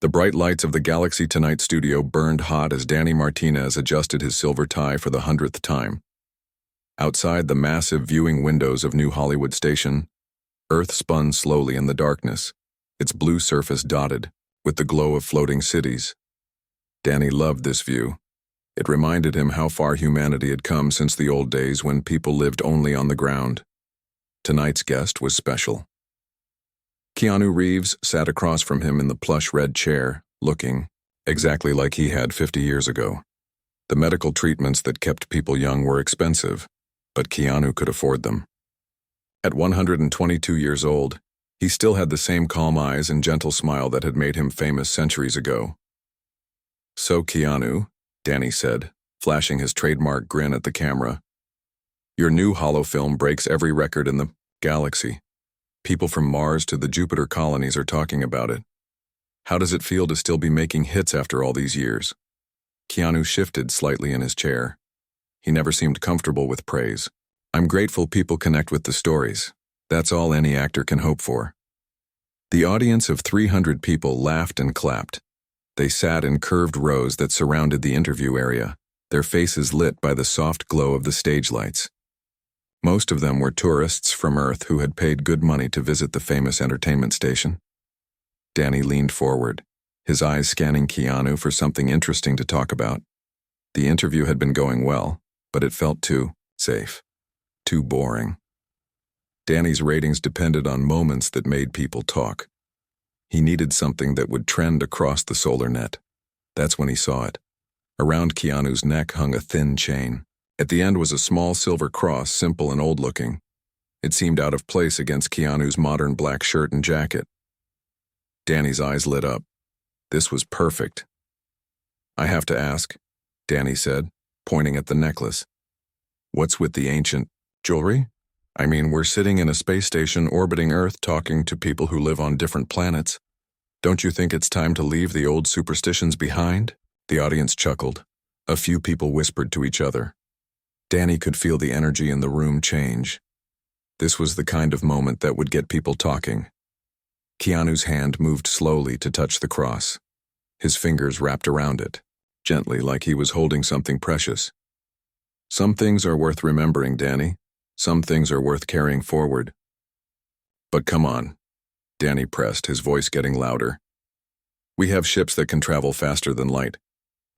The bright lights of the Galaxy Tonight studio burned hot as Danny Martinez adjusted his silver tie for the 100th time. Outside the massive viewing windows of New Hollywood Station, Earth spun slowly in the darkness, its blue surface dotted with the glow of floating cities. Danny loved this view. It reminded him how far humanity had come since the old days when people lived only on the ground. Tonight's guest was special. Keanu Reeves sat across from him in the plush red chair, looking exactly like he had 50 years ago. The medical treatments that kept people young were expensive, but Keanu could afford them. At 122 years old, he still had the same calm eyes and gentle smile that had made him famous centuries ago. "So, Keanu," Danny said, flashing his trademark grin at the camera, "your new holo film breaks every record in the galaxy. People from Mars to the Jupiter colonies are talking about it. How does it feel to still be making hits after all these years?" Keanu shifted slightly in his chair. He never seemed comfortable with praise. "I'm grateful people connect with the stories. That's all any actor can hope for." The audience of 300 people laughed and clapped. They sat in curved rows that surrounded the interview area, their faces lit by the soft glow of the stage lights. Most of them were tourists from Earth who had paid good money to visit the famous entertainment station. Danny leaned forward, his eyes scanning Keanu for something interesting to talk about. The interview had been going well, but it felt too safe, too boring. Danny's ratings depended on moments that made people talk. He needed something that would trend across the solar net. That's when he saw it. Around Keanu's neck hung a thin chain. At the end was a small silver cross, simple and old-looking. It seemed out of place against Keanu's modern black shirt and jacket. Danny's eyes lit up. This was perfect. "I have to ask," Danny said, pointing at the necklace. "What's with the ancient jewelry? I mean, we're sitting in a space station orbiting Earth talking to people who live on different planets. Don't you think it's time to leave the old superstitions behind?" The audience chuckled. A few people whispered to each other. Danny could feel the energy in the room change. This was the kind of moment that would get people talking. Keanu's hand moved slowly to touch the cross. His fingers wrapped around it, gently like he was holding something precious. "Some things are worth remembering, Danny. Some things are worth carrying forward." "But come on," Danny pressed, his voice getting louder. "We have ships that can travel faster than light.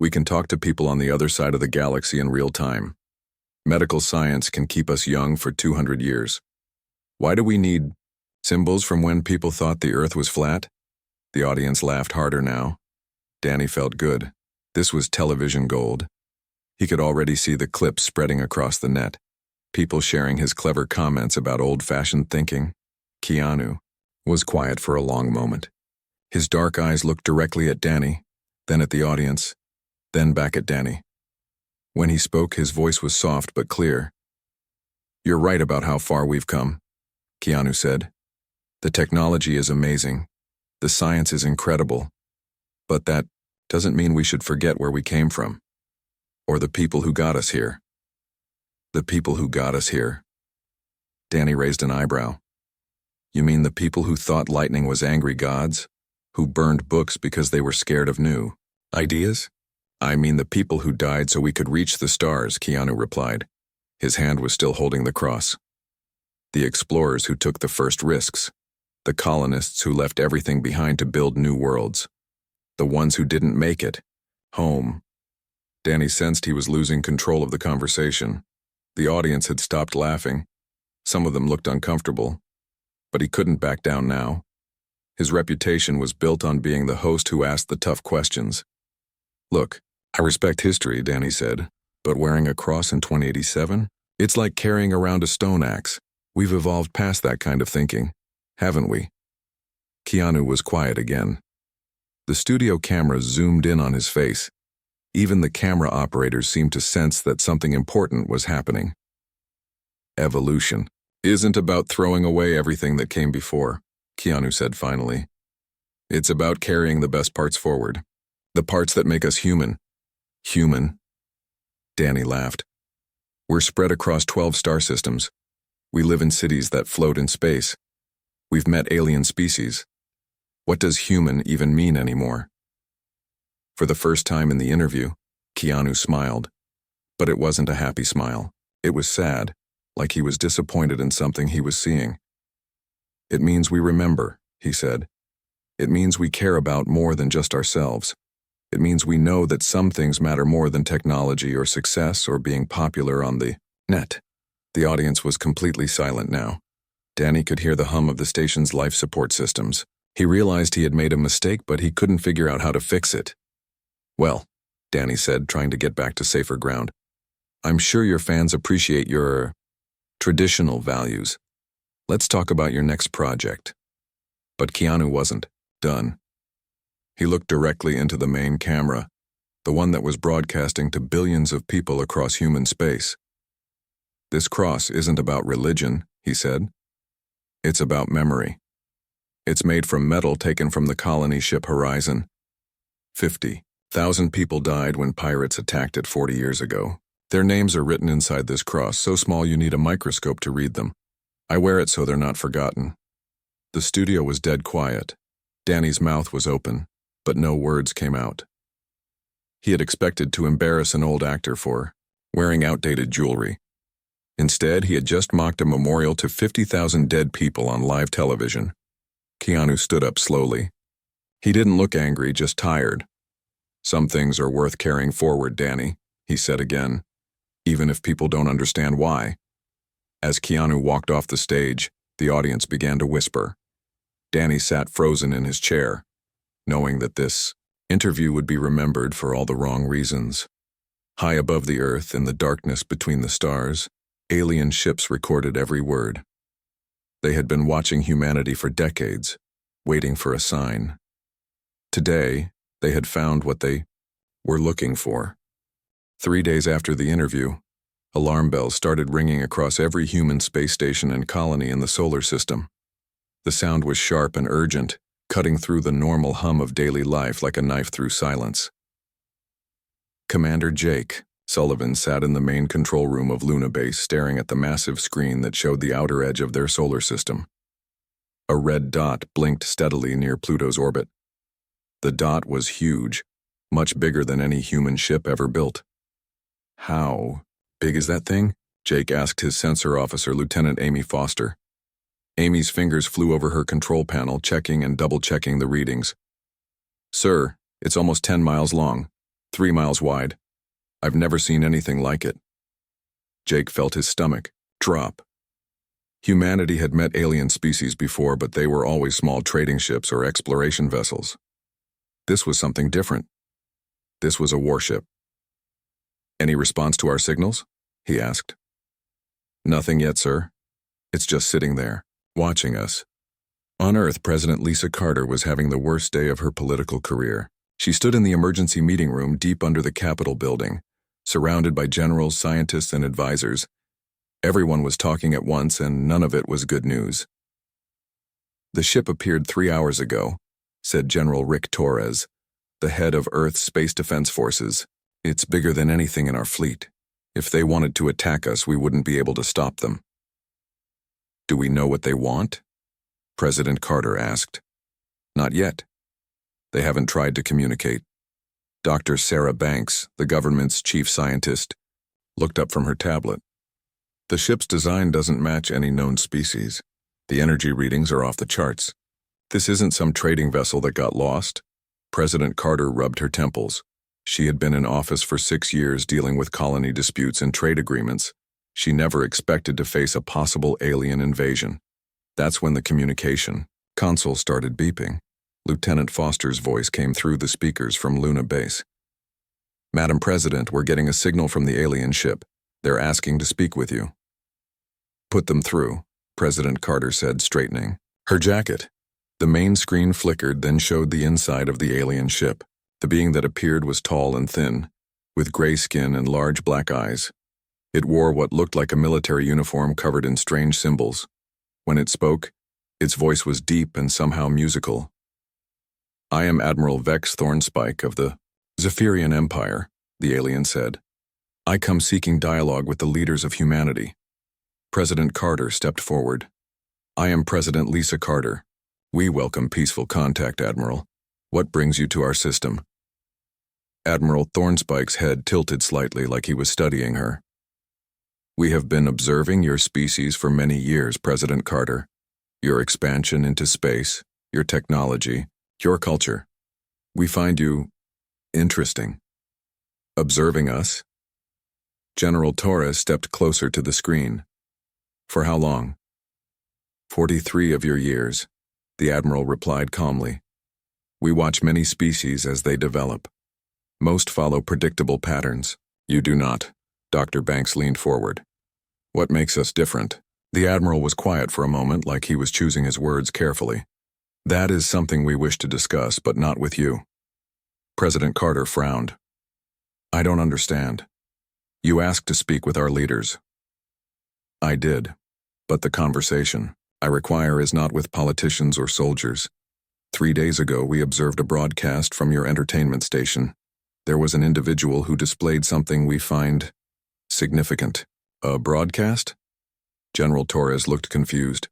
We can talk to people on the other side of the galaxy in real time. Medical science can keep us young for 200 years. Why do we need symbols from when people thought the Earth was flat?" The audience laughed harder now. Danny felt good. This was television gold. He could already see the clips spreading across the net, people sharing his clever comments about old-fashioned thinking. Keanu was quiet for a long moment. His dark eyes looked directly at Danny, then at the audience, then back at Danny. When he spoke, his voice was soft but clear. "You're right about how far we've come," Keanu said. "The technology is amazing. The science is incredible. But that doesn't mean we should forget where we came from, or the people who got us here." "The people who got us here?" Danny raised an eyebrow. "You mean the people who thought lightning was angry gods? Who burned books because they were scared of new ideas?" "I mean the people who died so we could reach the stars," Keanu replied. His hand was still holding the cross. "The explorers who took the first risks. The colonists who left everything behind to build new worlds. The ones who didn't make it home." Danny sensed he was losing control of the conversation. The audience had stopped laughing. Some of them looked uncomfortable. But he couldn't back down now. His reputation was built on being the host who asked the tough questions. "Look, I respect history," Danny said, "but wearing a cross in 2087? It's like carrying around a stone axe. We've evolved past that kind of thinking, haven't we?" Keanu was quiet again. The studio cameras zoomed in on his face. Even the camera operators seemed to sense that something important was happening. "Evolution isn't about throwing away everything that came before," Keanu said finally. "It's about carrying the best parts forward. The parts that make us human." "Human?" Danny laughed. "We're spread across 12 star systems. We live in cities that float in space. We've met alien species. What does human even mean anymore?" For the first time in the interview, Keanu smiled. But it wasn't a happy smile. It was sad, like he was disappointed in something he was seeing. "It means we remember," he said. "It means we care about more than just ourselves. It means we know that some things matter more than technology or success or being popular on the net." The audience was completely silent now. Danny could hear the hum of the station's life support systems. He realized he had made a mistake, but he couldn't figure out how to fix it. "Well," Danny said, trying to get back to safer ground, "I'm sure your fans appreciate your traditional values. Let's talk about your next project." But Keanu wasn't done. He looked directly into the main camera, the one that was broadcasting to billions of people across human space. "This cross isn't about religion," he said. "It's about memory. It's made from metal taken from the colony ship Horizon. 50,000 people died when pirates attacked it 40 years ago. Their names are written inside this cross, so small you need a microscope to read them. I wear it so they're not forgotten." The studio was dead quiet. Danny's mouth was open, but no words came out. He had expected to embarrass an old actor for wearing outdated jewelry. Instead, he had just mocked a memorial to 50,000 dead people on live television. Keanu stood up slowly. He didn't look angry, just tired. "Some things are worth carrying forward, Danny," he said again, "even if people don't understand why." As Keanu walked off the stage, the audience began to whisper. Danny sat frozen in his chair, knowing that this interview would be remembered for all the wrong reasons. High above the earth, in the darkness between the stars, alien ships recorded every word. They had been watching humanity for decades, waiting for a sign. Today, they had found what they were looking for. 3 days after the interview, alarm bells started ringing across every human space station and colony in the solar system. The sound was sharp and urgent, cutting through the normal hum of daily life like a knife through silence. Commander Jake Sullivan sat in the main control room of Luna Base, staring at the massive screen that showed the outer edge of their solar system. A red dot blinked steadily near Pluto's orbit. The dot was huge, much bigger than any human ship ever built. "How big is that thing?" Jake asked his sensor officer, Lieutenant Amy Foster. Amy's fingers flew over her control panel, checking and double-checking the readings. "Sir, it's almost 10 miles long, 3 miles wide. I've never seen anything like it." Jake felt his stomach drop. Humanity had met alien species before, but they were always small trading ships or exploration vessels. This was something different. This was a warship. "Any response to our signals?" he asked. "Nothing yet, sir. It's just sitting there, watching us." On Earth, President Lisa Carter was having the worst day of her political career. She stood in the emergency meeting room deep under the Capitol building, surrounded by generals, scientists, and advisors. Everyone was talking at once, and none of it was good news. "The ship appeared 3 hours ago," said General Rick Torres, the head of Earth's Space Defense Forces. "It's bigger than anything in our fleet. If they wanted to attack us, we wouldn't be able to stop them." "Do we know what they want?" President Carter asked. "Not yet. They haven't tried to communicate." Dr. Sarah Banks, the government's chief scientist, looked up from her tablet. "The ship's design doesn't match any known species. The energy readings are off the charts. This isn't some trading vessel that got lost." President Carter rubbed her temples. She had been in office for 6 years dealing with colony disputes and trade agreements. She never expected to face a possible alien invasion. That's when the communication console started beeping. Lieutenant Foster's voice came through the speakers from Luna Base. "Madam President, we're getting a signal from the alien ship. They're asking to speak with you." "Put them through," President Carter said, straightening her jacket. The main screen flickered, then showed the inside of the alien ship. The being that appeared was tall and thin, with gray skin and large black eyes. It wore what looked like a military uniform covered in strange symbols. When it spoke, its voice was deep and somehow musical. "I am Admiral Vex Thornspike of the Zephyrian Empire," the alien said. "I come seeking dialogue with the leaders of humanity." President Carter stepped forward. "I am President Lisa Carter. We welcome peaceful contact, Admiral. What brings you to our system?" Admiral Thornspike's head tilted slightly like he was studying her. "We have been observing your species for many years, President Carter. Your expansion into space, your technology, your culture. We find you interesting." "Observing us?" General Torres stepped closer to the screen. "For how long?" 43 of your years," the Admiral replied calmly. "We watch many species as they develop. Most follow predictable patterns. You do not." Dr. Banks leaned forward. "What makes us different?" The Admiral was quiet for a moment, like he was choosing his words carefully. "That is something we wish to discuss, but not with you." President Carter frowned. "I don't understand. You asked to speak with our leaders." "I did. But the conversation I require is not with politicians or soldiers. 3 days ago, we observed a broadcast from your entertainment station. There was an individual who displayed something we find significant." "A broadcast?" General Torres looked confused.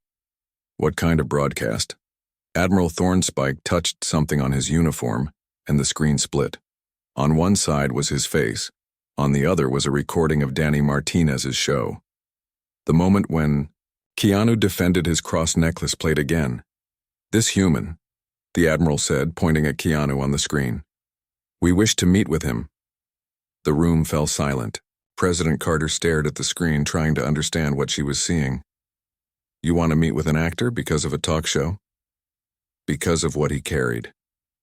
"What kind of broadcast?" Admiral Thornspike touched something on his uniform, and the screen split. On one side was his face. On the other was a recording of Danny Martinez's show. The moment when Keanu defended his cross necklace plate again. "This human," the Admiral said, pointing at Keanu on the screen. "We wish to meet with him." The room fell silent. President Carter stared at the screen, trying to understand what she was seeing. "You want to meet with an actor because of a talk show?" "Because of what he carried,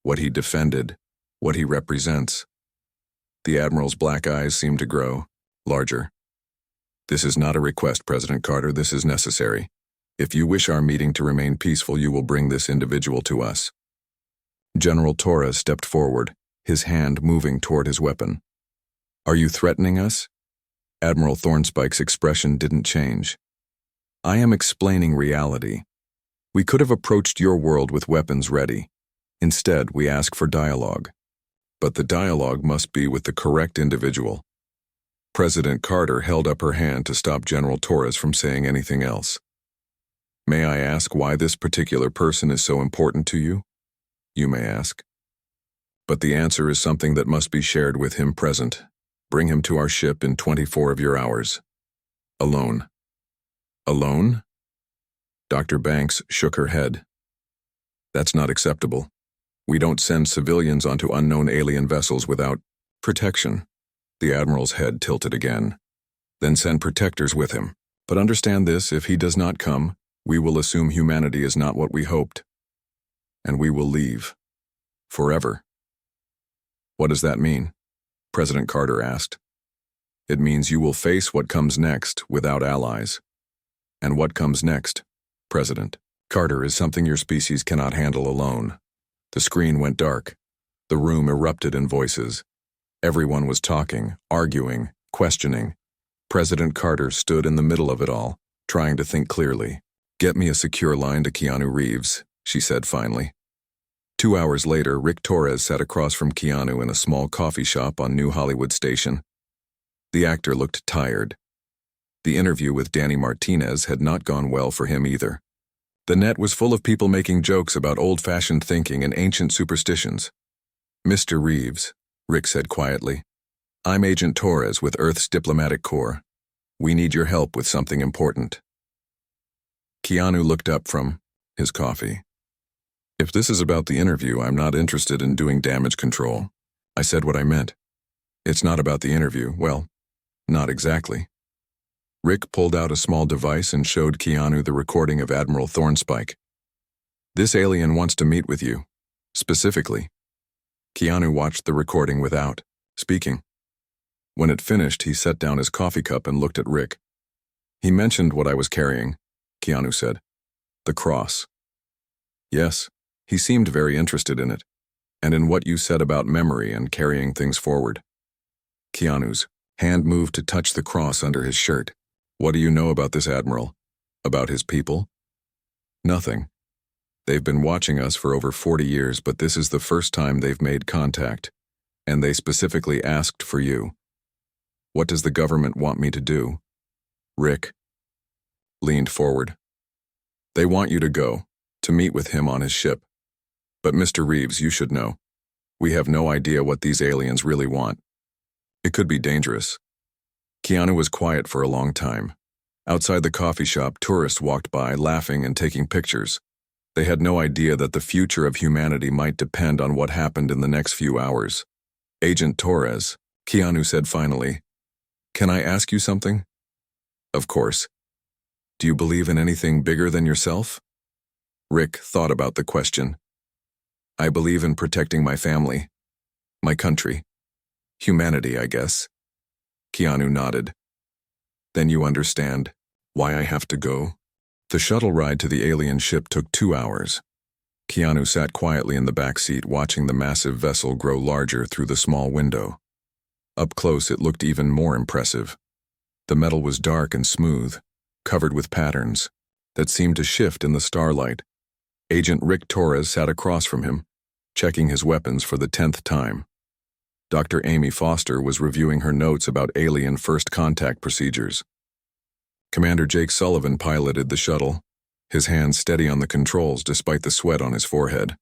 what he defended, what he represents." The Admiral's black eyes seemed to grow larger. "This is not a request, President Carter. This is necessary. If you wish our meeting to remain peaceful, you will bring this individual to us." General Torres stepped forward, his hand moving toward his weapon. "Are you threatening us?" Admiral Thornspike's expression didn't change. "I am explaining reality. We could have approached your world with weapons ready. Instead, we ask for dialogue. But the dialogue must be with the correct individual." President Carter held up her hand to stop General Torres from saying anything else. "May I ask why this particular person is so important to you?" "You may ask. But the answer is something that must be shared with him present. Bring him to our ship in 24 of your hours. Alone." "Alone?" Dr. Banks shook her head. "That's not acceptable. We don't send civilians onto unknown alien vessels without protection." The Admiral's head tilted again. "Then send protectors with him. But understand this, if he does not come, we will assume humanity is not what we hoped. And we will leave. Forever." "What does that mean?" President Carter asked. "It means you will face what comes next without allies." "And what comes next, President Carter, is something your species cannot handle alone." The screen went dark. The room erupted in voices. Everyone was talking, arguing, questioning. President Carter stood in the middle of it all, trying to think clearly. "Get me a secure line to Keanu Reeves," she said finally. 2 hours later, Rick Torres sat across from Keanu in a small coffee shop on New Hollywood Station. The actor looked tired. The interview with Danny Martinez had not gone well for him either. The net was full of people making jokes about old-fashioned thinking and ancient superstitions. "Mr. Reeves," Rick said quietly, "I'm Agent Torres with Earth's Diplomatic Corps. We need your help with something important." Keanu looked up from his coffee. "If this is about the interview, I'm not interested in doing damage control." I said what I meant. "It's not about the interview. Well, not exactly." Rick pulled out a small device and showed Keanu the recording of Admiral Thornspike. "This alien wants to meet with you. Specifically." Keanu watched the recording without speaking. When it finished, he set down his coffee cup and looked at Rick. "He mentioned what I was carrying," Keanu said. "The cross." "Yes, he seemed very interested in it, and in what you said about memory and carrying things forward." Keanu's hand moved to touch the cross under his shirt. "What do you know about this admiral? About his people?" "Nothing. They've been watching us for over 40 years, but this is the first time they've made contact, and they specifically asked for you. What does the government want me to do?" Rick leaned forward. "They want you to go, to meet with him on his ship. But Mr. Reeves, you should know. We have no idea what these aliens really want. It could be dangerous. Keanu was quiet for a long time. Outside the coffee shop, tourists walked by, laughing and taking pictures. They had no idea that the future of humanity might depend on what happened in the next few hours. Agent Torres, Keanu said finally, "Can I ask you something?" "Of course. Do you believe in anything bigger than yourself?" Rick thought about the question. "I believe in protecting my family, my country, humanity, I guess." Keanu nodded. "Then you understand why I have to go?" The shuttle ride to the alien ship took 2 hours. Keanu sat quietly in the back seat, watching the massive vessel grow larger through the small window. Up close, it looked even more impressive. The metal was dark and smooth, covered with patterns that seemed to shift in the starlight. Agent Rick Torres sat across from him, checking his weapons for the 10th time. Dr. Amy Foster was reviewing her notes about alien first contact procedures. Commander Jake Sullivan piloted the shuttle, his hands steady on the controls despite the sweat on his forehead.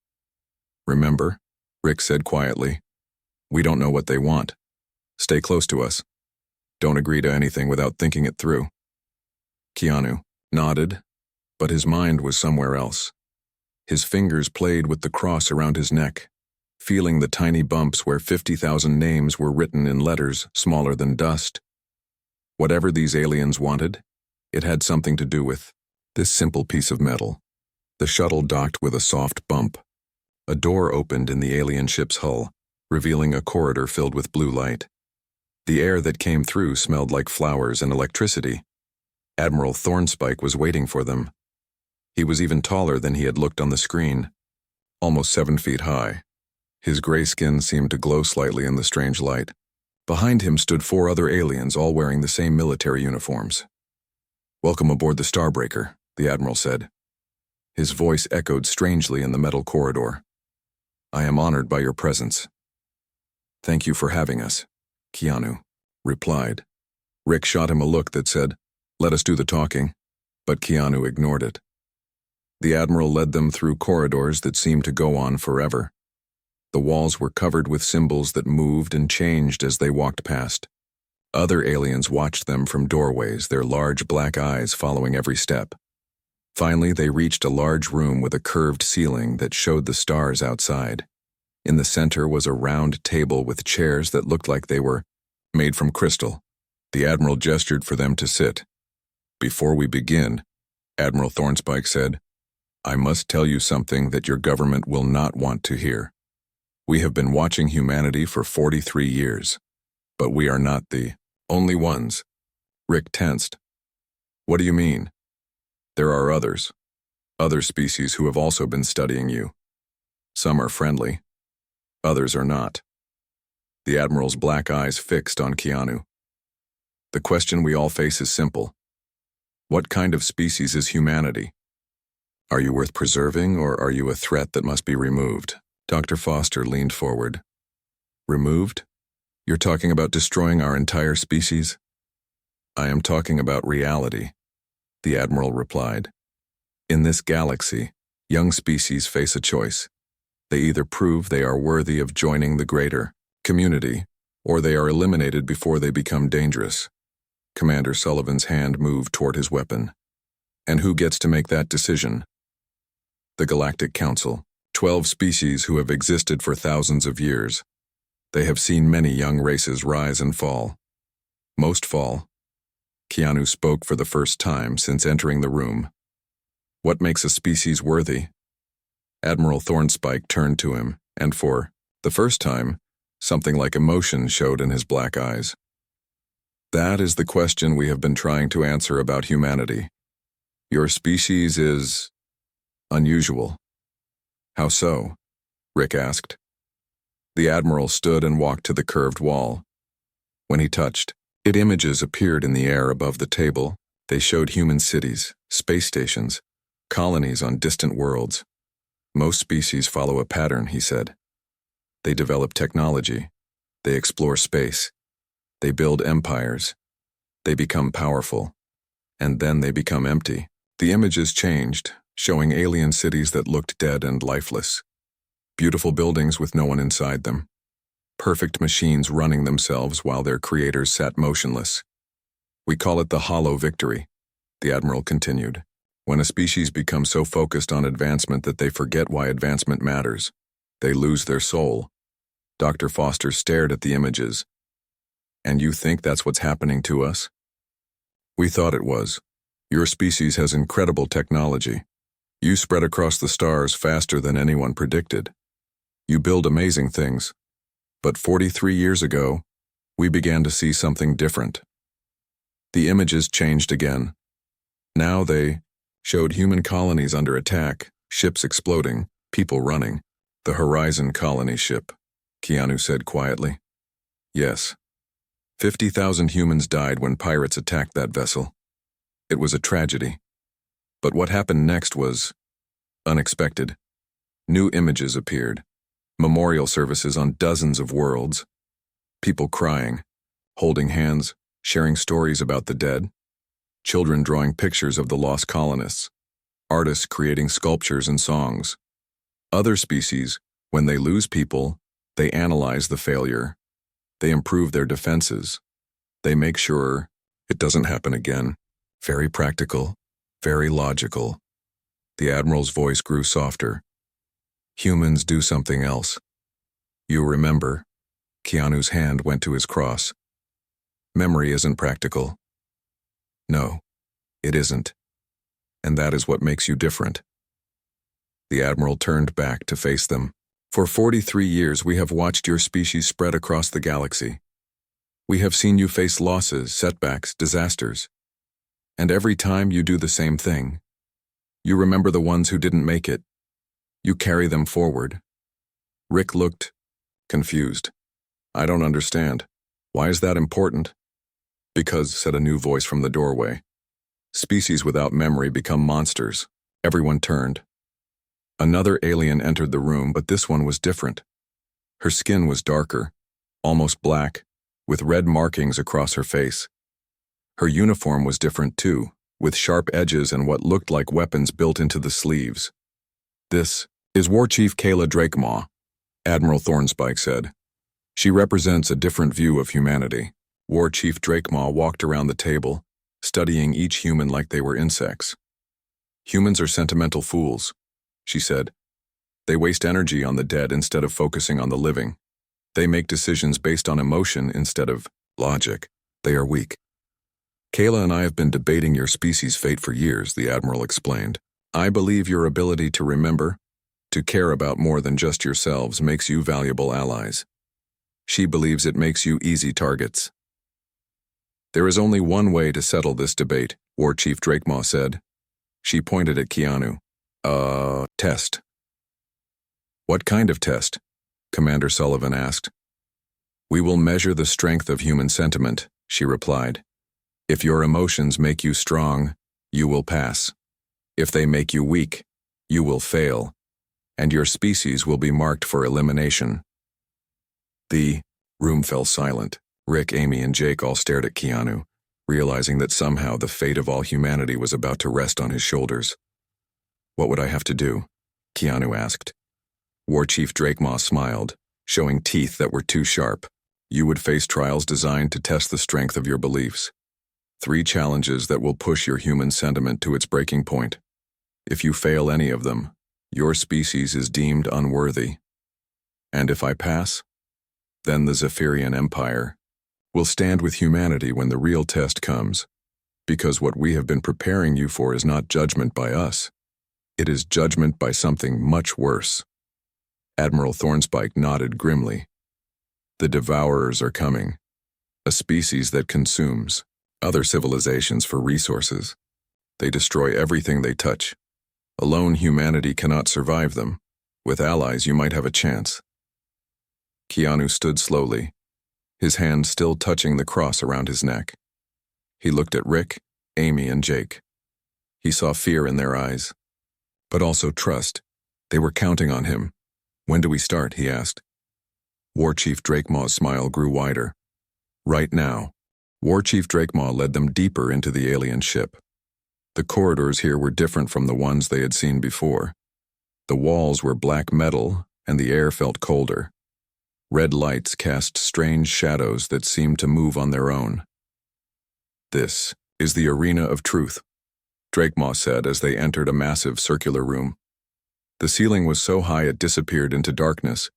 "Remember," Rick said quietly, "we don't know what they want. Stay close to us. Don't agree to anything without thinking it through." Keanu nodded, but his mind was somewhere else. His fingers played with the cross around his neck, feeling the tiny bumps where 50,000 names were written in letters smaller than dust. Whatever these aliens wanted, it had something to do with this simple piece of metal. The shuttle docked with a soft bump. A door opened in the alien ship's hull, revealing a corridor filled with blue light. The air that came through smelled like flowers and electricity. Admiral Thornspike was waiting for them. He was even taller than he had looked on the screen, almost 7 feet high. His gray skin seemed to glow slightly in the strange light. Behind him stood 4 other aliens, all wearing the same military uniforms. "Welcome aboard the Starbreaker," the Admiral said. His voice echoed strangely in the metal corridor. "I am honored by your presence." "Thank you for having us," Keanu replied. Rick shot him a look that said, "Let us do the talking," but Keanu ignored it. The Admiral led them through corridors that seemed to go on forever. The walls were covered with symbols that moved and changed as they walked past. Other aliens watched them from doorways, their large black eyes following every step. Finally, they reached a large room with a curved ceiling that showed the stars outside. In the center was a round table with chairs that looked like they were made from crystal. The Admiral gestured for them to sit. "Before we begin," Admiral Thornspike said, "I must tell you something that your government will not want to hear. We have been watching humanity for 43 years, but we are not the only ones." Rick tensed. "What do you mean?" "There are others. Other species who have also been studying you. Some are friendly. Others are not." The Admiral's black eyes fixed on Keanu. "The question we all face is simple. What kind of species is humanity? Are you worth preserving, or are you a threat that must be removed?" Dr. Foster leaned forward. "Removed? You're talking about destroying our entire species?" "I am talking about reality," the Admiral replied. "In this galaxy, young species face a choice. They either prove they are worthy of joining the greater community, or they are eliminated before they become dangerous." Commander Sullivan's hand moved toward his weapon. "And who gets to make that decision?" "The Galactic Council, 12 species who have existed for thousands of years. They have seen many young races rise and fall. Most fall." Keanu spoke for the first time since entering the room. "What makes a species worthy?" Admiral Thornspike turned to him, and for the first time, something like emotion showed in his black eyes. "That is the question we have been trying to answer about humanity. Your species is unusual." "How so?" Rick asked. The Admiral stood and walked to the curved wall. When he touched it, images appeared in the air above the table. They showed human cities, space stations, colonies on distant worlds. "Most species follow a pattern," he said. "They develop technology. They explore space. They build empires. They become powerful. And then they become empty." The images changed, showing alien cities that looked dead and lifeless. Beautiful buildings with no one inside them. Perfect machines running themselves while their creators sat motionless. We call it the hollow victory, the Admiral continued. When a species becomes so focused on advancement that they forget why advancement matters, they lose their soul. Dr. Foster stared at the images. And you think that's what's happening to us? We thought it was. Your species has incredible technology. You spread across the stars faster than anyone predicted. You build amazing things. But 43 years ago, we began to see something different. The images changed again. Now they showed human colonies under attack, ships exploding, people running. The Horizon colony ship, Keanu said quietly. Yes. 50,000 humans died when pirates attacked that vessel. It was a tragedy. But what happened next was unexpected. New images appeared. Memorial services on dozens of worlds. People crying, holding hands, sharing stories about the dead. Children drawing pictures of the lost colonists. Artists creating sculptures and songs. Other species, when they lose people, they analyze the failure. They improve their defenses. They make sure it doesn't happen again. Very practical, very logical. The Admiral's voice grew softer. Humans do something else. You remember? Keanu's hand went to his cross. Memory isn't practical. No, it isn't. And that is what makes you different. The Admiral turned back to face them. For 43 years we have watched your species spread across the galaxy. We have seen you face losses, setbacks, disasters. And every time you do the same thing. You remember the ones who didn't make it. You carry them forward. Rick looked confused. I don't understand. Why is that important? Because, said a new voice from the doorway. Species without memory become monsters. Everyone turned. Another alien entered the room, but this one was different. Her skin was darker, almost black, with red markings across her face. Her uniform was different too, with sharp edges and what looked like weapons built into the sleeves. This is War Chief Kayla Drakemaw, Admiral Thornspike said. She represents a different view of humanity. War Chief Drakemaw walked around the table, studying each human like they were insects. Humans are sentimental fools, she said. They waste energy on the dead instead of focusing on the living. They make decisions based on emotion instead of logic. They are weak. Kayla and I have been debating your species' fate for years, the Admiral explained. I believe your ability to remember, to care about more than just yourselves, makes you valuable allies. She believes it makes you easy targets. There is only one way to settle this debate, War Chief Drakemaw said. She pointed at Keanu. Test. What kind of test? Commander Sullivan asked. We will measure the strength of human sentiment, she replied. If your emotions make you strong, you will pass. If they make you weak, you will fail, and your species will be marked for elimination. The room fell silent. Rick, Amy, and Jake all stared at Keanu, realizing that somehow the fate of all humanity was about to rest on his shoulders. What would I have to do? Keanu asked. War Chief Drakemaw smiled, showing teeth that were too sharp. You would face trials designed to test the strength of your beliefs. 3 challenges that will push your human sentiment to its breaking point. If you fail any of them, your species is deemed unworthy. And if I pass, then the Zephyrian Empire will stand with humanity when the real test comes, because what we have been preparing you for is not judgment by us. It is judgment by something much worse. Admiral Thornspike nodded grimly. The Devourers are coming, a species that consumes other civilizations for resources. They destroy everything they touch. Alone, humanity cannot survive them. With allies, you might have a chance. Keanu stood slowly, his hand still touching the cross around his neck. He looked at Rick, Amy, and Jake. He saw fear in their eyes, but also trust. They were counting on him. When do we start? He asked. War Chief Drakemaw's smile grew wider. Right now. War Chief Drakemaw led them deeper into the alien ship. The corridors here were different from the ones they had seen before. The walls were black metal, and the air felt colder. Red lights cast strange shadows that seemed to move on their own. "This is the arena of truth," Drakemaw said as they entered a massive circular room. The ceiling was so high it disappeared into darkness.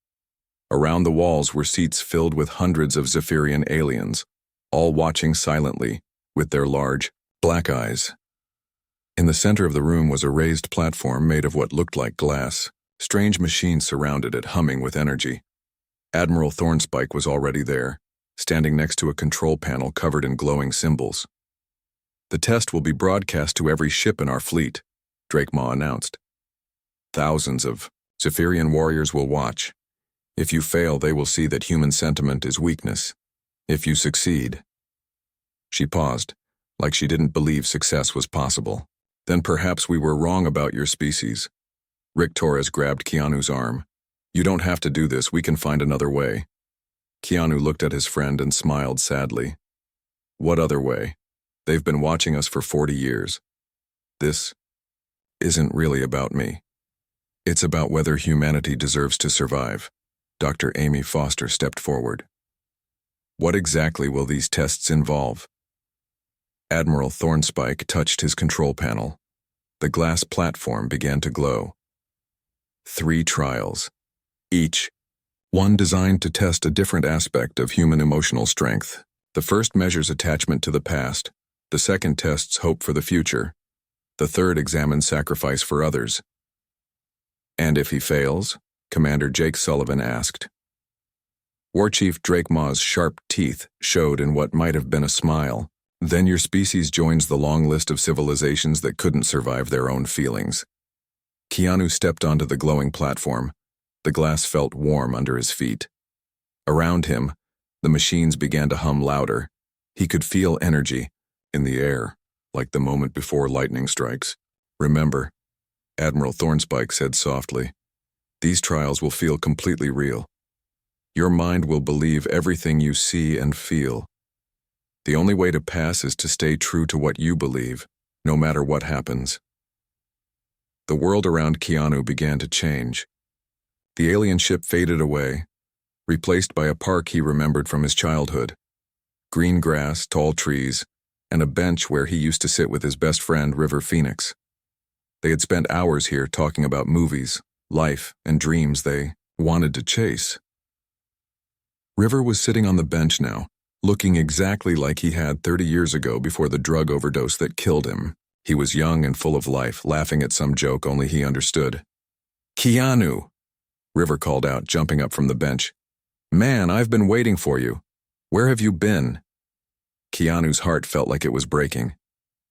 Around the walls were seats filled with hundreds of Zephyrian aliens, all watching silently, with their large, black eyes. In the center of the room was a raised platform made of what looked like glass. Strange machines surrounded it, humming with energy. Admiral Thornspike was already there, standing next to a control panel covered in glowing symbols. "The test will be broadcast to every ship in our fleet," Drakemaw announced. "Thousands of Zephyrian warriors will watch. If you fail, they will see that human sentiment is weakness. If you succeed—" She paused, like she didn't believe success was possible. "Then perhaps we were wrong about your species." Rick Torres grabbed Keanu's arm. "You don't have to do this, we can find another way." Keanu looked at his friend and smiled sadly. "What other way? They've been watching us for 40 years. This isn't really about me. It's about whether humanity deserves to survive." Dr. Amy Foster stepped forward. "What exactly will these tests involve?" Admiral Thornspike touched his control panel. The glass platform began to glow. 3 trials, each one designed to test a different aspect of human emotional strength. The first measures attachment to the past, the second tests hope for the future, the third examines sacrifice for others. "And if he fails?" Commander Jake Sullivan asked. War Chief Drakemaw's sharp teeth showed in what might have been a smile. "Then your species joins the long list of civilizations that couldn't survive their own feelings." Keanu stepped onto the glowing platform. The glass felt warm under his feet. Around him, the machines began to hum louder. He could feel energy in the air, like the moment before lightning strikes. "Remember," Admiral Thornspike said softly, "these trials will feel completely real. Your mind will believe everything you see and feel. The only way to pass is to stay true to what you believe, no matter what happens." The world around Keanu began to change. The alien ship faded away, replaced by a park he remembered from his childhood. Green grass, tall trees, and a bench where he used to sit with his best friend, River Phoenix. They had spent hours here talking about movies, life, and dreams they wanted to chase. River was sitting on the bench now, looking exactly like he had 30 years ago before the drug overdose that killed him. He was young and full of life, laughing at some joke only he understood. "Keanu!" River called out, jumping up from the bench. "Man, I've been waiting for you. Where have you been?" Keanu's heart felt like it was breaking.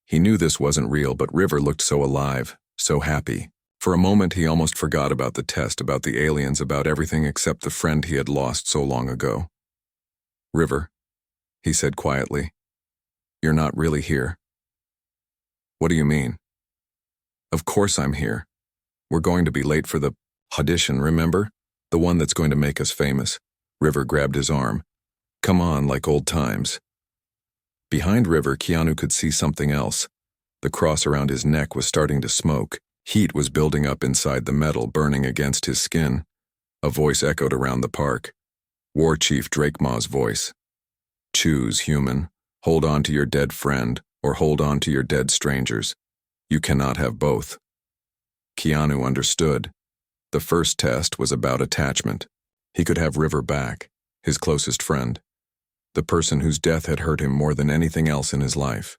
He knew this wasn't real, but River looked so alive, so happy. For a moment he almost forgot about the test, about the aliens, about everything except the friend he had lost so long ago. "River," he said quietly, "you're not really here." "What do you mean?" "Of course I'm here. We're going to be late for the audition, remember? The one that's going to make us famous." River grabbed his arm. "Come on, like old times." Behind River, Keanu could see something else. The cross around his neck was starting to smoke. Heat was building up inside the metal, burning against his skin. A voice echoed around the park. War Chief Drakemaw's voice. "Choose, human. Hold on to your dead friend, or hold on to your dead strangers. You cannot have both." Keanu understood. The first test was about attachment. He could have River back, his closest friend, the person whose death had hurt him more than anything else in his life.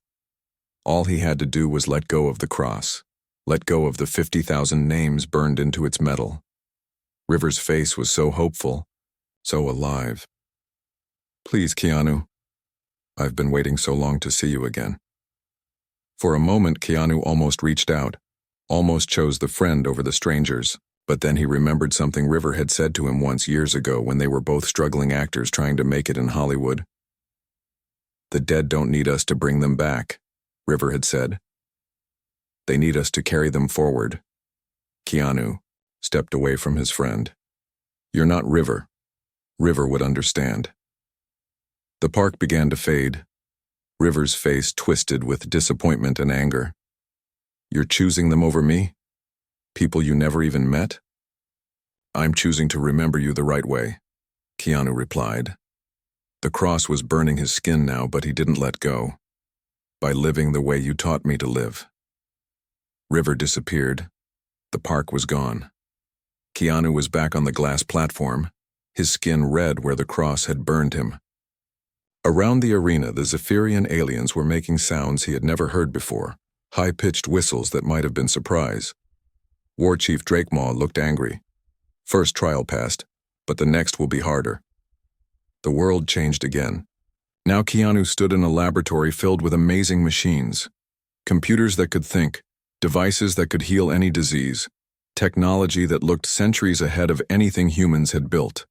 All he had to do was let go of the cross, let go of the 50,000 names burned into its metal. River's face was so hopeful, so alive. "Please, Keanu. I've been waiting so long to see you again." For a moment, Keanu almost reached out, almost chose the friend over the strangers, but then he remembered something River had said to him once years ago when they were both struggling actors trying to make it in Hollywood. "The dead don't need us to bring them back," River had said. "They need us to carry them forward." Keanu stepped away from his friend. "You're not River. River would understand." The park began to fade. River's face twisted with disappointment and anger. "You're choosing them over me? People you never even met?" I'm choosing to remember you the right way, Keanu replied. The cross was burning his skin now, but he didn't let go. By living the way you taught me to live. River disappeared. The park was gone. Keanu was back on the glass platform, his skin red where the cross had burned him. Around the arena, the Zephyrian aliens were making sounds he had never heard before, high-pitched whistles that might have been surprise. War Chief Drakemaw looked angry. First trial passed, but the next will be harder. The world changed again. Now Keanu stood in a laboratory filled with amazing machines. Computers that could think, devices that could heal any disease, technology that looked centuries ahead of anything humans had built.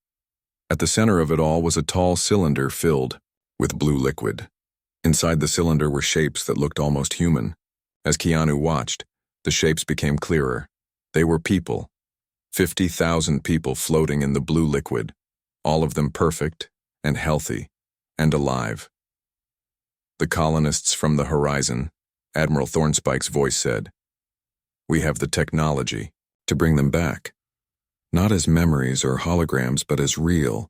At the center of it all was a tall cylinder filled with blue liquid. Inside the cylinder were shapes that looked almost human. As Keanu watched, the shapes became clearer. They were people. 50,000 people floating in the blue liquid, all of them perfect and healthy and alive. The colonists from the horizon, Admiral Thornspike's voice said, "We have the technology to bring them back, not as memories or holograms, but as real,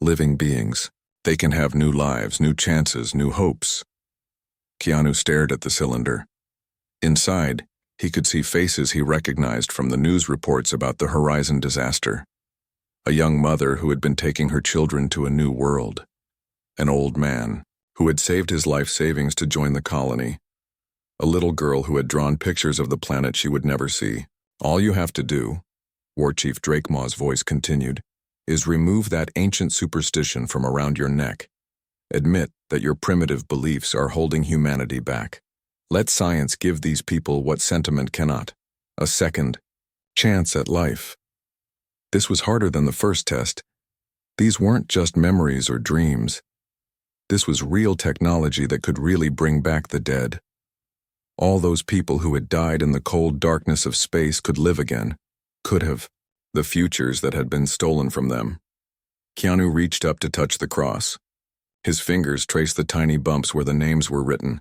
living beings. They can have new lives, new chances, new hopes." Keanu stared at the cylinder. Inside, he could see faces he recognized from the news reports about the Horizon disaster. A young mother who had been taking her children to a new world. An old man who had saved his life savings to join the colony. A little girl who had drawn pictures of the planet she would never see. "All you have to do," War Chief Drakemaw's voice continued, "is remove that ancient superstition from around your neck. Admit that your primitive beliefs are holding humanity back. Let science give these people what sentiment cannot, a second chance at life." This was harder than the first test. These weren't just memories or dreams. This was real technology that could really bring back the dead. All those people who had died in the cold darkness of space could live again, could have, the futures that had been stolen from them. Keanu reached up to touch the cross. His fingers traced the tiny bumps where the names were written.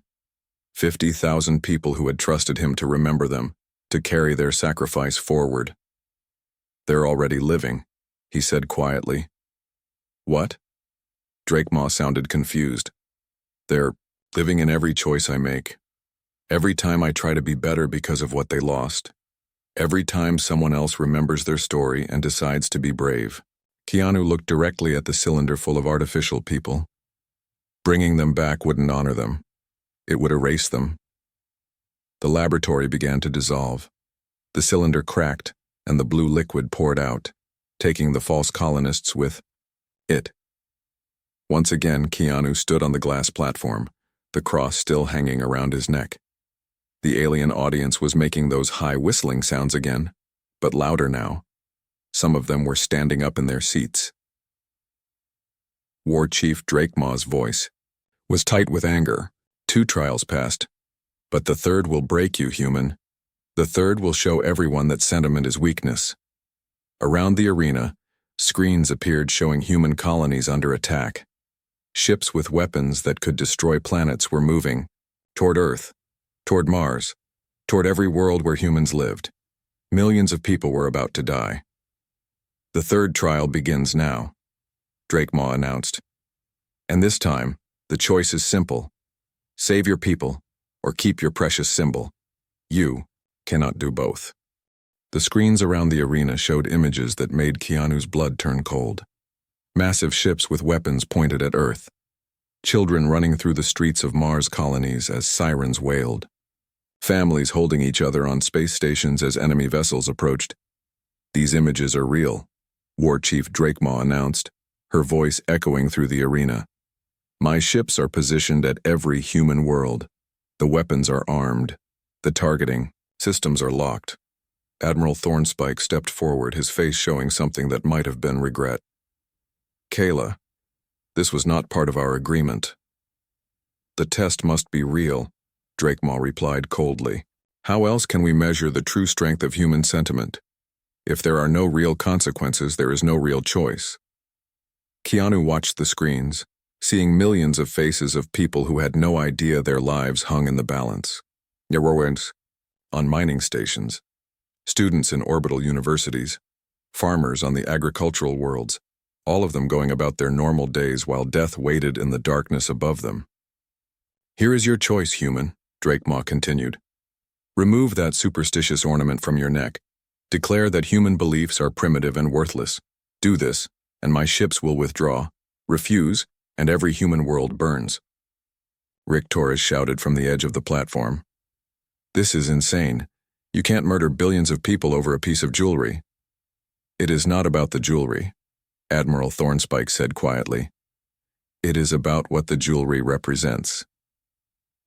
50,000 people who had trusted him to remember them, to carry their sacrifice forward. "They're already living," he said quietly. "What?" Drakemaw sounded confused. "They're living in every choice I make. Every time I try to be better because of what they lost. Every time someone else remembers their story and decides to be brave." Keanu looked directly at the cylinder full of artificial people. Bringing them back wouldn't honor them. It would erase them. The laboratory began to dissolve. The cylinder cracked, and the blue liquid poured out, taking the false colonists with it. Once again, Keanu stood on the glass platform, the cross still hanging around his neck. The alien audience was making those high whistling sounds again, but louder now. Some of them were standing up in their seats. War Chief Drakemaw's voice was tight with anger. 2 trials passed. "But the third will break you, human. The third will show everyone that sentiment is weakness." Around the arena, screens appeared showing human colonies under attack. Ships with weapons that could destroy planets were moving toward Earth, toward Mars, toward every world where humans lived. Millions of people were about to die. "The third trial begins now," Drakemaw announced. "And this time, the choice is simple. Save your people, or keep your precious symbol. You cannot do both." The screens around the arena showed images that made Keanu's blood turn cold. Massive ships with weapons pointed at Earth. Children running through the streets of Mars colonies as sirens wailed. Families holding each other on space stations as enemy vessels approached. "These images are real," War Chief Drakemaw announced, her voice echoing through the arena. "My ships are positioned at every human world. The weapons are armed. The targeting systems are locked." Admiral Thornspike stepped forward, his face showing something that might have been regret. "Kayla, this was not part of our agreement." "The test must be real," Drakemaw replied coldly. "How else can we measure the true strength of human sentiment? If there are no real consequences, there is no real choice." Keanu watched the screens, seeing millions of faces of people who had no idea their lives hung in the balance. Neurowens on mining stations, students in orbital universities, farmers on the agricultural worlds, all of them going about their normal days while death waited in the darkness above them. "Here is your choice, human," Drakemaw continued. "Remove that superstitious ornament from your neck. Declare that human beliefs are primitive and worthless. Do this, and my ships will withdraw. Refuse, and every human world burns." Rick Torres shouted from the edge of the platform. "This is insane. You can't murder billions of people over a piece of jewelry." "It is not about the jewelry," Admiral Thornspike said quietly. "It is about what the jewelry represents.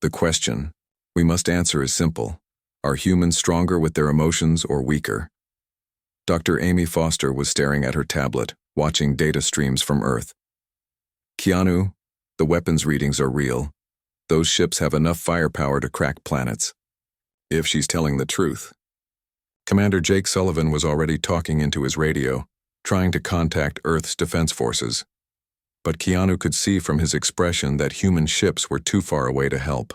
The question we must answer is simple. Are humans stronger with their emotions or weaker?" Dr. Amy Foster was staring at her tablet, watching data streams from Earth. "Keanu, the weapons readings are real. Those ships have enough firepower to crack planets." "If she's telling the truth." Commander Jake Sullivan was already talking into his radio, trying to contact Earth's defense forces. But Keanu could see from his expression that human ships were too far away to help.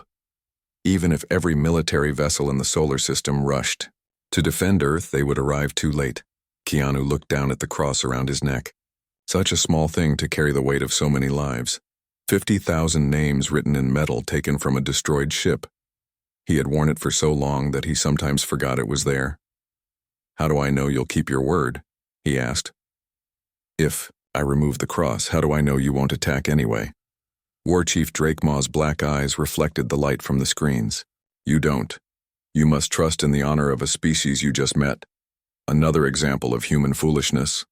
Even if every military vessel in the solar system rushed to defend Earth, they would arrive too late. Keanu looked down at the cross around his neck. Such a small thing to carry the weight of so many lives. 50,000 names written in metal taken from a destroyed ship. He had worn it for so long that he sometimes forgot it was there. "How do I know you'll keep your word?" he asked. "If I remove the cross, how do I know you won't attack anyway?" War Chief Drakemaw's black eyes reflected the light from the screens. "You don't. You must trust in the honor of a species you just met. Another example of human foolishness."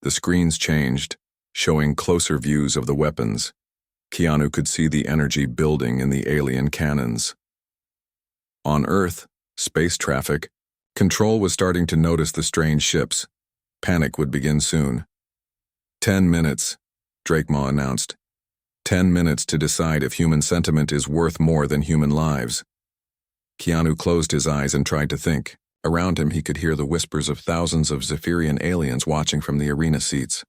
The screens changed, showing closer views of the weapons. Keanu could see the energy building in the alien cannons. On Earth, space traffic, Control was starting to notice the strange ships. Panic would begin soon. 10 minutes, Drakemaw announced. 10 minutes to decide if human sentiment is worth more than human lives. Keanu closed his eyes and tried to think. Around him he could hear the whispers of thousands of Zephyrian aliens watching from the arena seats.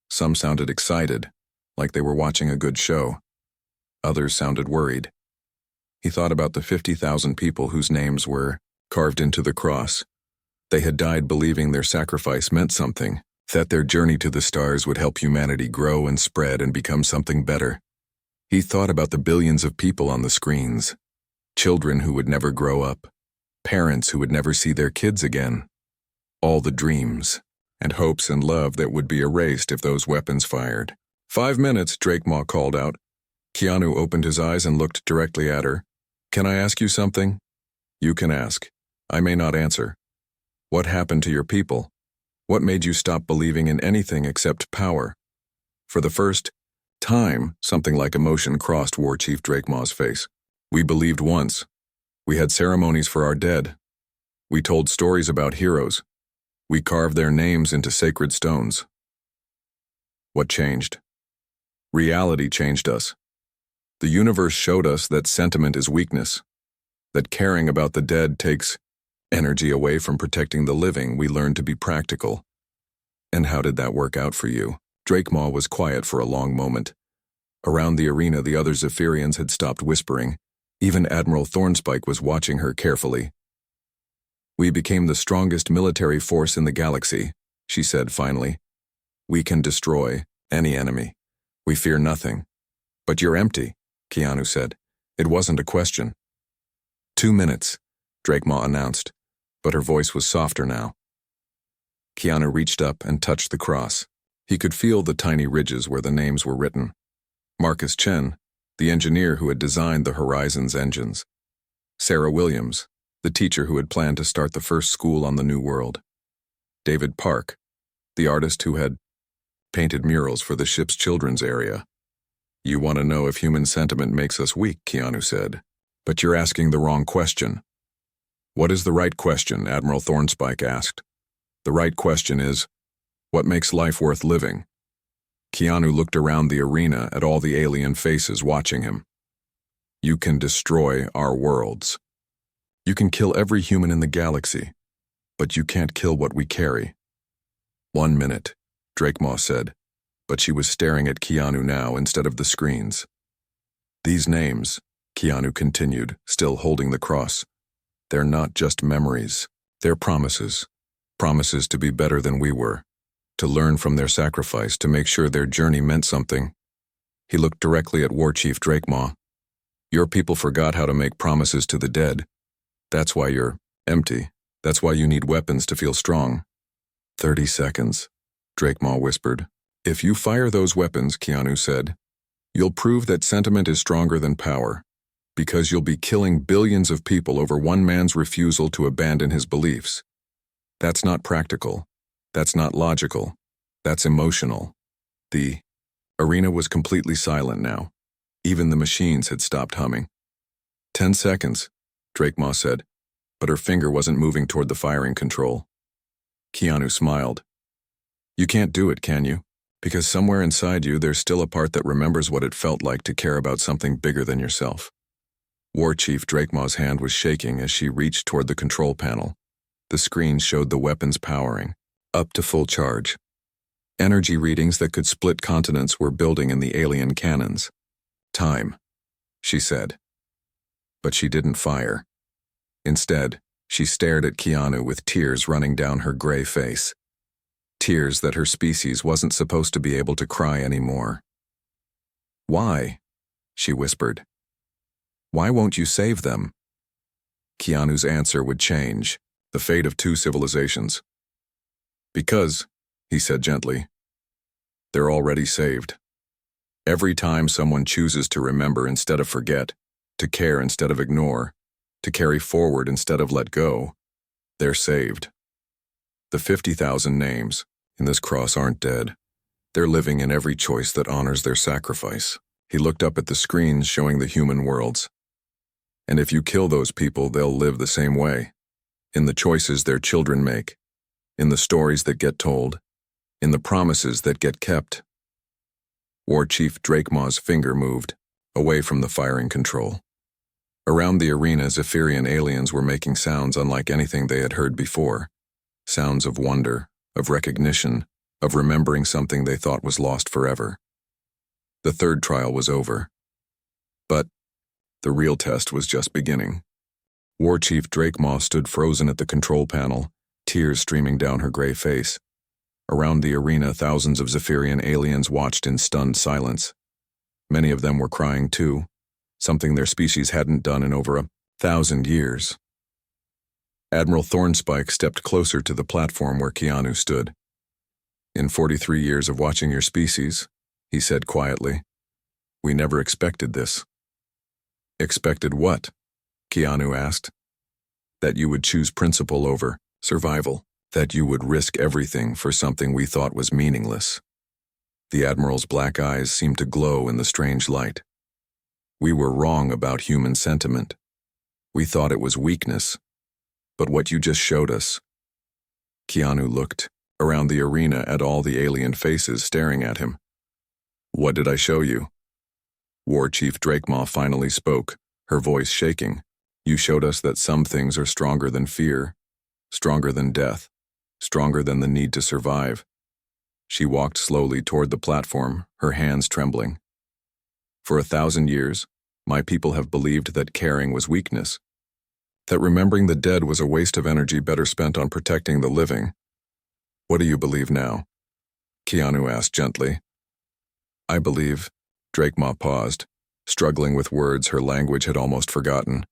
Some sounded excited, like they were watching a good show. Others sounded worried. He thought about the 50,000 people whose names were carved into the cross. They had died believing their sacrifice meant something, that their journey to the stars would help humanity grow and spread and become something better. He thought about the billions of people on the screens. Children who would never grow up. Parents who would never see their kids again. All the dreams and hopes and love that would be erased if those weapons fired. 5 minutes, Drakemaw called out. Keanu opened his eyes and looked directly at her. "Can I ask you something?" "You can ask. I may not answer. What happened to your people? What made you stop believing in anything except power?" For the first time, something like emotion crossed War Chief Drakemaw's face. "We believed once. We had ceremonies for our dead. We told stories about heroes. We carved their names into sacred stones." What changed? Reality changed us. The universe showed us that sentiment is weakness, that caring about the dead takes energy away from protecting the living. We learned to be practical. "And how did that work out for you?" Drakemaw was quiet for a long moment. Around the arena, the other Zephyrians had stopped whispering. Even Admiral Thornspike was watching her carefully. "We became the strongest military force in the galaxy," she said finally. "We can destroy any enemy. We fear nothing." "But you're empty," Keanu said. "It wasn't a question." 2 minutes, Drakemaw announced, but her voice was softer now. Keanu reached up and touched the cross. He could feel the tiny ridges where the names were written. Marcus Chen, the engineer who had designed the Horizon's engines. Sarah Williams, the teacher who had planned to start the first school on the New World. David Park, the artist who had painted murals for the ship's children's area. "You want to know if human sentiment makes us weak," Keanu said. "But you're asking the wrong question." "What is the right question?" Admiral Thornspike asked. "The right question is, what makes life worth living?" Keanu looked around the arena at all the alien faces watching him. "You can destroy our worlds. You can kill every human in the galaxy, but you can't kill what we carry." 1 minute, Drakemaw said, but she was staring at Keanu now instead of the screens. "These names," Keanu continued, still holding the cross, "they're not just memories. They're promises. Promises to be better than we were, to learn from their sacrifice, to make sure their journey meant something. He looked directly at War Chief Drakemaw. Your people forgot how to make promises to the dead. That's why you're empty. That's why you need weapons to feel strong. 30 seconds, Drakemaw whispered. If you fire those weapons, Keanu said, you'll prove that sentiment is stronger than power, because you'll be killing billions of people over one man's refusal to abandon his beliefs. That's not practical. That's not logical. That's emotional. The arena was completely silent now. Even the machines had stopped humming. 10 seconds, Drakemaw said, but her finger wasn't moving toward the firing control. Keanu smiled. You can't do it, can you? Because somewhere inside you there's still a part that remembers what it felt like to care about something bigger than yourself. War Chief Drakemaw's hand was shaking as she reached toward the control panel. The screen showed the weapons powering, up to full charge. Energy readings that could split continents were building in the alien cannons. Time, she said. But she didn't fire. Instead, she stared at Keanu with tears running down her gray face. Tears that her species wasn't supposed to be able to cry anymore. Why? She whispered. Why won't you save them? Keanu's answer would change, the fate of two civilizations. Because, he said gently, they're already saved. Every time someone chooses to remember instead of forget, to care instead of ignore, to carry forward instead of let go, they're saved. The 50,000 names in this cross aren't dead. They're living in every choice that honors their sacrifice. He looked up at the screens showing the human worlds. And if you kill those people, they'll live the same way. In the choices their children make, in the stories that get told, in the promises that get kept. War Chief Drakemaw's finger moved, away from the firing control. Around the arena, Zephyrian aliens were making sounds unlike anything they had heard before. Sounds of wonder, of recognition, of remembering something they thought was lost forever. The third trial was over. But the real test was just beginning. War Chief Drakemaw stood frozen at the control panel, tears streaming down her gray face. Around the arena, thousands of Zephyrian aliens watched in stunned silence. Many of them were crying too, something their species hadn't done in over 1,000 years. Admiral Thornspike stepped closer to the platform where Keanu stood. In 43 years of watching your species, he said quietly, we never expected this. Expected what? Keanu asked. That you would choose principle over survival, that you would risk everything for something we thought was meaningless. The Admiral's black eyes seemed to glow in the strange light. We were wrong about human sentiment. We thought it was weakness. But what you just showed us. Keanu looked around the arena at all the alien faces staring at him. What did I show you? War Chief Drakemaw finally spoke, her voice shaking. You showed us that some things are stronger than fear, stronger than death, stronger than the need to survive. She walked slowly toward the platform, her hands trembling. For 1,000 years, my people have believed that caring was weakness, that remembering the dead was a waste of energy better spent on protecting the living. What do you believe now? Keanu asked gently. I believe, Drakemaw paused, struggling with words her language had almost forgotten.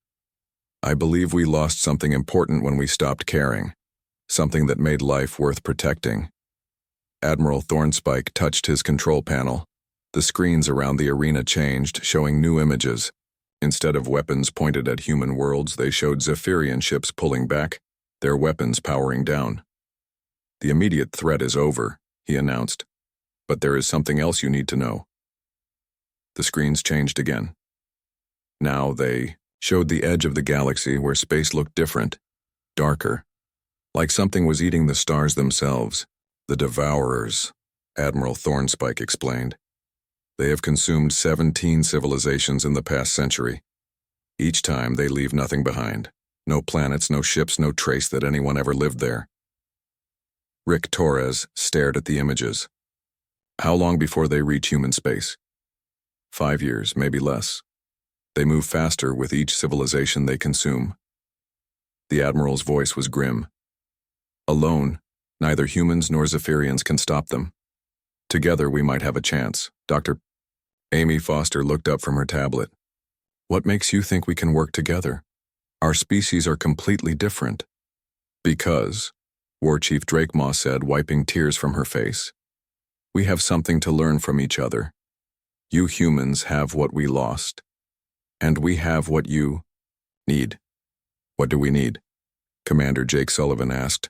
I believe we lost something important when we stopped caring, something that made life worth protecting. Admiral Thornspike touched his control panel. The screens around the arena changed, showing new images. Instead of weapons pointed at human worlds, they showed Zephyrian ships pulling back, their weapons powering down. The immediate threat is over, he announced. But there is something else you need to know. The screens changed again. Now they showed the edge of the galaxy where space looked different, darker, like something was eating the stars themselves. The Devourers, Admiral Thornspike explained. They have consumed 17 civilizations in the past century. Each time they leave nothing behind. No planets, no ships, no trace that anyone ever lived there. Rick Torres stared at the images. How long before they reach human space? 5 years, maybe less. They move faster with each civilization they consume. The Admiral's voice was grim. Alone, neither humans nor Zephyrians can stop them. Together we might have a chance. Dr. Amy Foster looked up from her tablet. What makes you think we can work together? Our species are completely different. Because, War Chief Drakemaw said, wiping tears from her face, we have something to learn from each other. You humans have what we lost. And we have what you need. What do we need? Commander Jake Sullivan asked.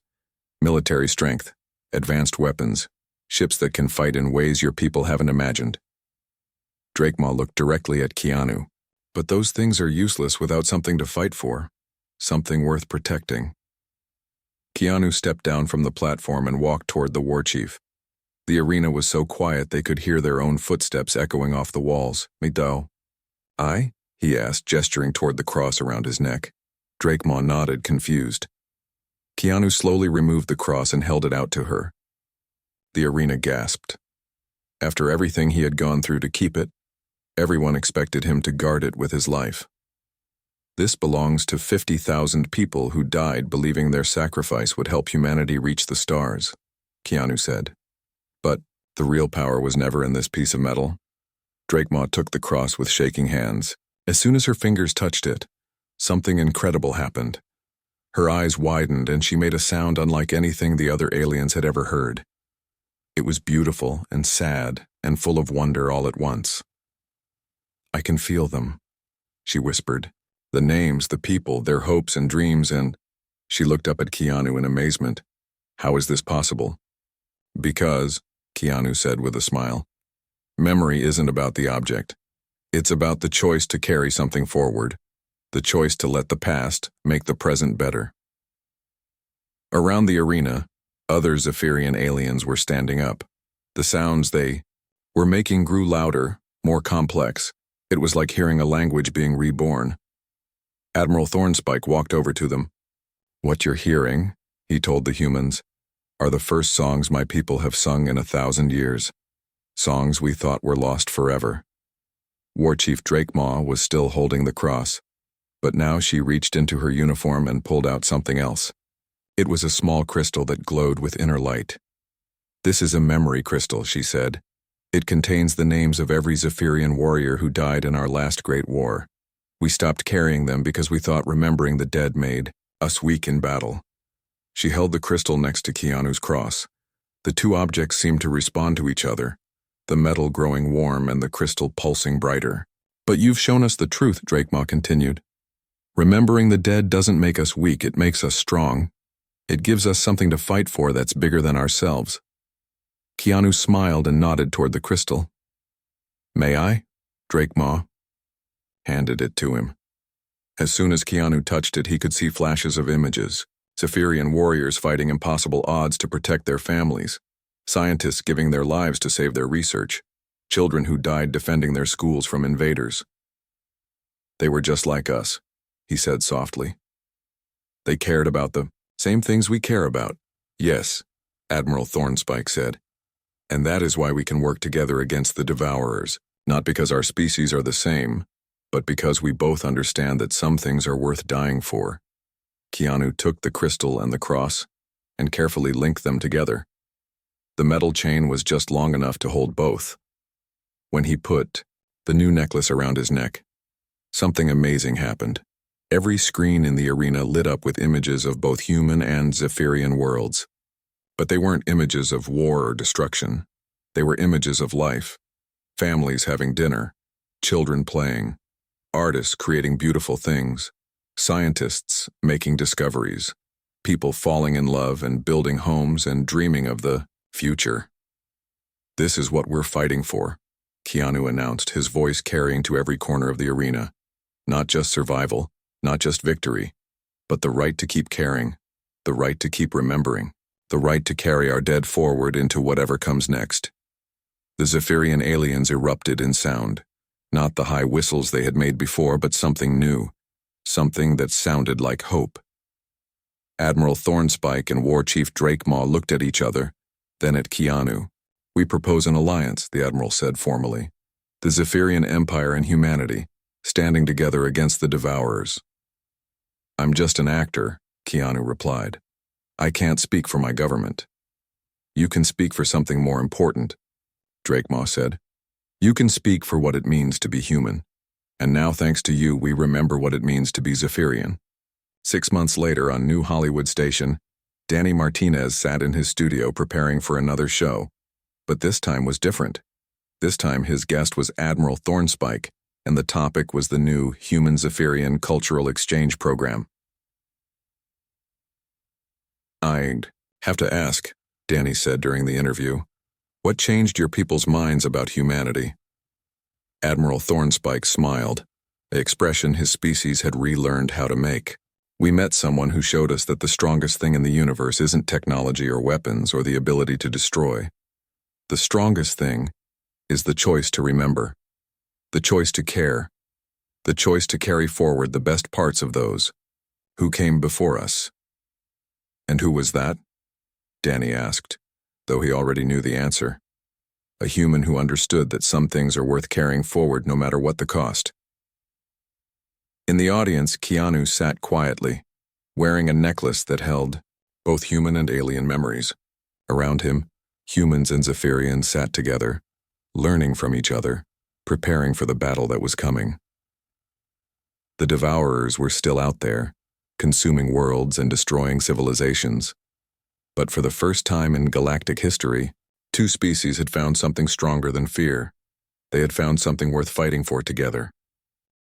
Military strength, advanced weapons, ships that can fight in ways your people haven't imagined. Drakemaw looked directly at Keanu. But those things are useless without something to fight for, something worth protecting. Keanu stepped down from the platform and walked toward the war chief. The arena was so quiet they could hear their own footsteps echoing off the walls. Midao. I? He asked, gesturing toward the cross around his neck. Drakemaw nodded, confused. Keanu slowly removed the cross and held it out to her. The arena gasped. After everything he had gone through to keep it, everyone expected him to guard it with his life. This belongs to 50,000 people who died believing their sacrifice would help humanity reach the stars, Keanu said. But the real power was never in this piece of metal. Drakemaw took the cross with shaking hands. As soon as her fingers touched it, something incredible happened. Her eyes widened and she made a sound unlike anything the other aliens had ever heard. It was beautiful and sad and full of wonder all at once. I can feel them, she whispered. The names, the people, their hopes and dreams, and she looked up at Keanu in amazement. How is this possible? Because, Keanu said with a smile, memory isn't about the object. It's about the choice to carry something forward, the choice to let the past make the present better. Around the arena, other Zephyrian aliens were standing up. The sounds they were making grew louder, more complex. It was like hearing a language being reborn. Admiral Thornspike walked over to them. What you're hearing, he told the humans, are the first songs my people have sung in 1,000 years. Songs we thought were lost forever. War Chief Drakemaw was still holding the cross, but now she reached into her uniform and pulled out something else. It was a small crystal that glowed with inner light. This is a memory crystal, she said. It contains the names of every Zephyrian warrior who died in our last great war. We stopped carrying them because we thought remembering the dead made us weak in battle. She held the crystal next to Keanu's cross. The two objects seemed to respond to each other, the metal growing warm and the crystal pulsing brighter. But you've shown us the truth, Drakemaw continued. Remembering the dead doesn't make us weak, it makes us strong. It gives us something to fight for that's bigger than ourselves. Keanu smiled and nodded toward the crystal. May I? Drakemaw handed it to him. As soon as Keanu touched it, he could see flashes of images. Zephyrian warriors fighting impossible odds to protect their families. Scientists giving their lives to save their research. Children who died defending their schools from invaders. They were just like us, he said softly. They cared about the same things we care about. Yes, Admiral Thornspike said. And that is why we can work together against the Devourers, not because our species are the same, but because we both understand that some things are worth dying for. Keanu took the crystal and the cross and carefully linked them together. The metal chain was just long enough to hold both. When he put the new necklace around his neck, something amazing happened. Every screen in the arena lit up with images of both human and Zephyrian worlds. But they weren't images of war or destruction. They were images of life. Families having dinner, children playing, artists creating beautiful things, scientists making discoveries, people falling in love and building homes and dreaming of the future. This is what we're fighting for, Keanu announced, his voice carrying to every corner of the arena. Not just survival, not just victory, but the right to keep caring, the right to keep remembering. The right to carry our dead forward into whatever comes next. The Zephyrian aliens erupted in sound, not the high whistles they had made before, but something new, something that sounded like hope. Admiral Thornspike and War Chief Drakemaw looked at each other, then at Keanu. We propose an alliance, the Admiral said formally. The Zephyrian Empire and humanity, standing together against the Devourers. I'm just an actor, Keanu replied. I can't speak for my government. You can speak for something more important, Drakemaw said. You can speak for what it means to be human. And now, thanks to you, we remember what it means to be Zephyrian. 6 months later, on New Hollywood Station, Danny Martinez sat in his studio preparing for another show. But this time was different. This time his guest was Admiral Thornspike, and the topic was the new Human Zephyrian Cultural Exchange Program. "I'd have to ask," Danny said during the interview, "what changed your people's minds about humanity?" Admiral Thornspike smiled, an expression his species had relearned how to make. "We met someone who showed us that the strongest thing in the universe isn't technology or weapons or the ability to destroy. The strongest thing is the choice to remember, the choice to care, the choice to carry forward the best parts of those who came before us." "And who was that?" Danny asked, though he already knew the answer. "A human who understood that some things are worth carrying forward no matter what the cost." In the audience, Keanu sat quietly, wearing a necklace that held both human and alien memories. Around him, humans and Zephyrians sat together, learning from each other, preparing for the battle that was coming. The Devourers were still out there, consuming worlds and destroying civilizations. But for the first time in galactic history, two species had found something stronger than fear. They had found something worth fighting for together.